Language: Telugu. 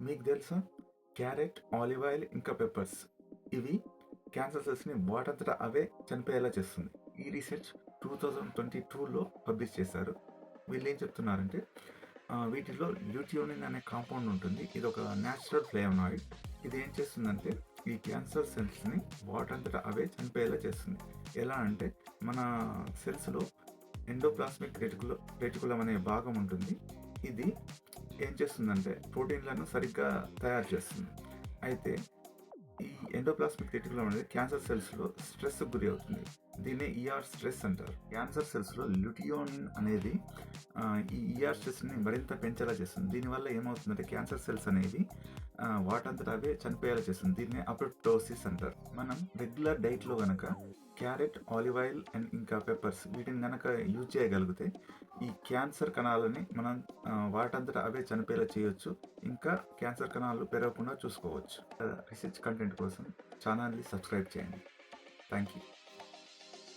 మీకు తెలుసా? క్యారెట్, ఆలివ్ ఆయిల్ ఇంకా పెప్పర్స్ ఇవి క్యాన్సర్ సెల్స్‌ని వాటంతట అవే చనిపోయేలా చేస్తుంది. ఈ రీసెర్చ్ 2022లో పబ్లిష్ చేశారు. వీళ్ళేం చెప్తున్నారంటే వీటిలో ల్యూటియోనిన్ అనే కాంపౌండ్ ఉంటుంది. ఇదొక న్యాచురల్ ఫ్లేవనాయిడ్. ఇది ఏం చేస్తుందంటే ఈ క్యాన్సర్ సెల్స్‌ని వాటంతట అవే చనిపోయేలా చేస్తుంది. ఎలా అంటే మన సెల్స్‌లో ఎండోప్లాస్మిక్ రెటికులం అనే భాగం ఉంటుంది. ఇది ఏం చేస్తుందంటే ప్రోటీన్లను సరిగ్గా తయారు చేస్తుంది. అయితే ఈ ఎండోప్లాస్మిక్ రెటికులం అనేది క్యాన్సర్ సెల్స్‌లో స్ట్రెస్‌కి గురి అవుతుంది. దీన్నే ఈఆర్ స్ట్రెస్ అంటారు. క్యాన్సర్ సెల్స్‌లో ల్యూటియోనిన్ అనేది ఈ ఈఆర్ స్ట్రెస్‌ని మరింత పెంచేలా చేస్తుంది. దీనివల్ల ఏమవుతుందంటే క్యాన్సర్ సెల్స్ అనేవి వాటంతట అవే చనిపోయేలా చేస్తుంది. దీన్నే అపోప్టోసిస్ అంటారు. మనం రెగ్యులర్ డైట్‌లో గనక క్యారెట్, ఆలివ్ ఆయిల్ అండ్ ఇంకా పెప్పర్స్ వీటిని గనక యూజ్ చేయగలిగితే ఈ క్యాన్సర్ కణాలని మనం వాటంతట అవే చనిపోయేలా చేయొచ్చు. ఇంకా క్యాన్సర్ కణాలు పెరగకుండా చూసుకోవచ్చు. రీసెర్చ్ కంటెంట్ కోసం ఛానల్ని సబ్స్క్రైబ్ చేయండి. Thank you.